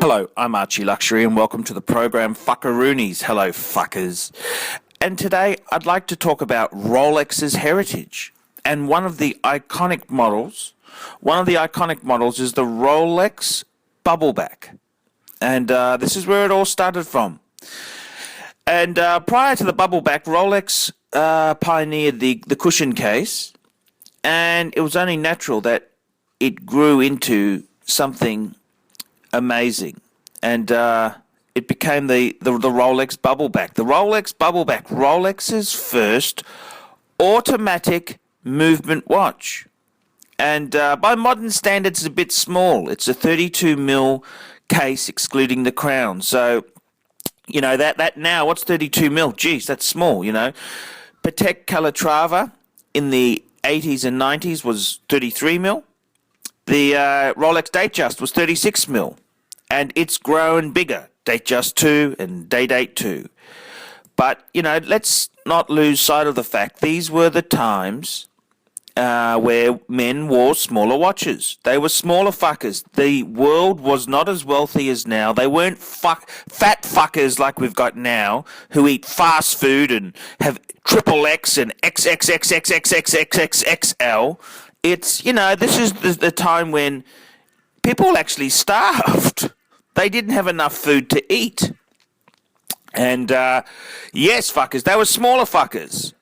Hello, I'm Archie Luxury and welcome to the program Fuckaroonies. Hello, fuckers. And today I'd like to talk about Rolex's heritage. And one of the iconic models is the Rolex Bubbleback. And this is where it all started from. And prior to the Bubbleback, Rolex pioneered the cushion case. And it was only natural that it grew into something amazing, and it became the Rolex Bubbleback. The Rolex Bubbleback, Rolex's first automatic movement watch, and by modern standards, it's a bit small. It's a 32mm case, excluding the crown. So, you know that now. What's 32mm? Geez, that's small. You know, Patek Calatrava in the 80s and 90s was 33mm. The Rolex Datejust was 36mm, and it's grown bigger. Datejust 2 and Datejust 2. But, you know, let's not lose sight of the fact these were the times where men wore smaller watches. They were smaller fuckers. The world was not as wealthy as now. They weren't fat fuckers like we've got now, who eat fast food and have XXX and XXXXXXXXL. It's, you know, this is the time when people actually starved. They didn't have enough food to eat. And, yes, fuckers, they were smaller fuckers.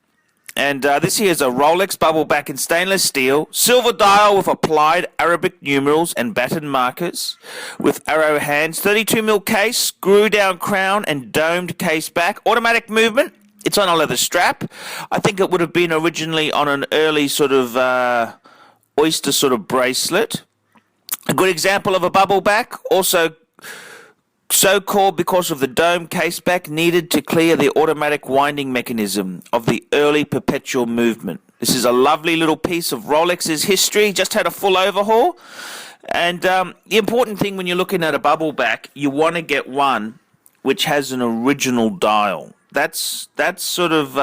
And this here's a Rolex Bubbleback in stainless steel, silver dial with applied Arabic numerals and baton markers, with arrow hands, 32mm case, screw-down crown and domed case back, automatic movement. It's on a leather strap. I think it would have been originally on an early sort of oyster sort of bracelet. A good example of a Bubbleback, also so called because of the dome caseback needed to clear the automatic winding mechanism of the early perpetual movement. This is a lovely little piece of Rolex's history, just had a full overhaul. And the important thing when you're looking at a Bubbleback, you want to get one which has an original dial. That's sort of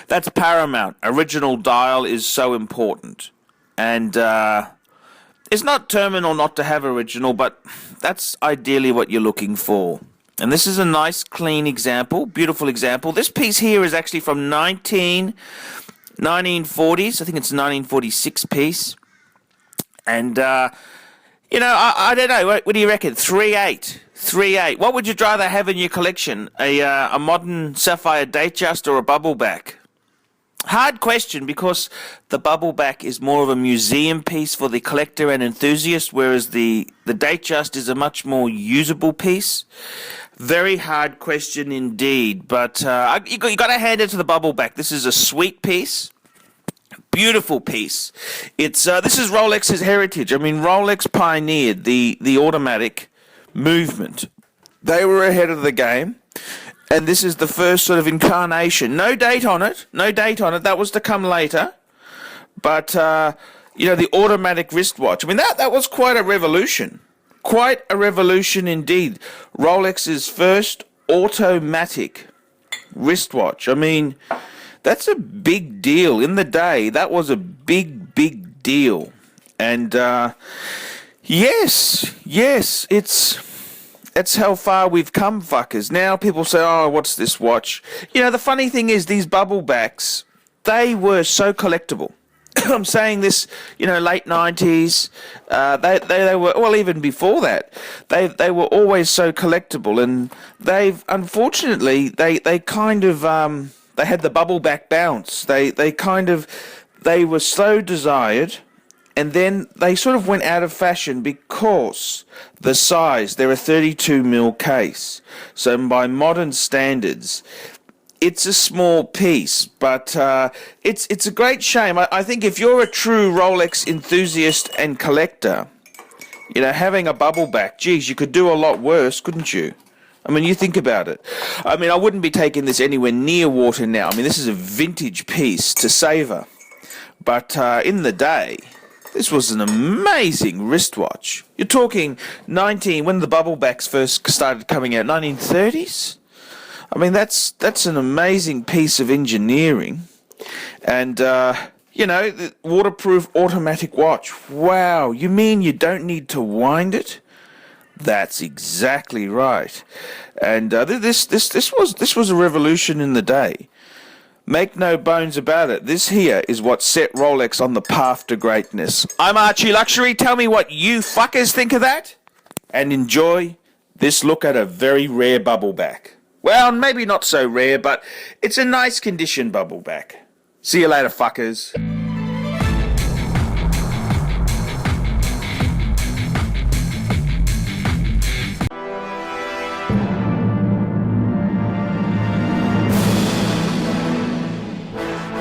that's paramount. Original dial is so important. And it's not terminal not to have original, but that's ideally what you're looking for. And this is a nice, clean example, beautiful example. This piece here is actually from 1940s. I think it's a 1946 piece. And, you know, I don't know. What do you reckon? 3.8. 3.8. What would you rather have in your collection? A modern sapphire Datejust or a Bubbleback? Hard question, because the Bubbleback is more of a museum piece for the collector and enthusiast, whereas the Datejust is a much more usable piece. Very hard question indeed, but you got to hand it to the Bubbleback. This is a sweet piece, beautiful piece. It's this is Rolex's heritage. I mean, Rolex pioneered the automatic movement. They were ahead of the game. And this is the first sort of incarnation. No date on it. That was to come later. But, you know, the automatic wristwatch. I mean, that was quite a revolution. Quite a revolution indeed. Rolex's first automatic wristwatch. I mean, that's a big deal. In the day, that was a big, big deal. And, yes, That's how far we've come, fuckers. Now people say, oh, what's this watch? You know, the funny thing is these Bubblebacks, they were so collectible. I'm saying this, you know, late 90s. They were, well, even before that, they were always so collectible. And they've, unfortunately, they kind of, they had the Bubbleback bounce. They were so desired. And then they sort of went out of fashion because the size, they're a 32mm case. So by modern standards, it's a small piece, but it's a great shame. I think if you're a true Rolex enthusiast and collector, you know, having a Bubbleback, geez, you could do a lot worse, couldn't you? I mean, you think about it. I mean, I wouldn't be taking this anywhere near water now. I mean, this is a vintage piece to savour. But in the day, this was an amazing wristwatch. You're talking when the Bubblebacks first started coming out, 1930s? I mean, that's an amazing piece of engineering. And, you know, the waterproof automatic watch. Wow, you mean you don't need to wind it? That's exactly right. And this was a revolution in the day. Make no bones about it, this here is what set Rolex on the path to greatness. I'm Archie Luxury, tell me what you fuckers think of that. And enjoy this look at a very rare bubble back. Well, maybe not so rare, but it's a nice condition bubble back. See you later, fuckers.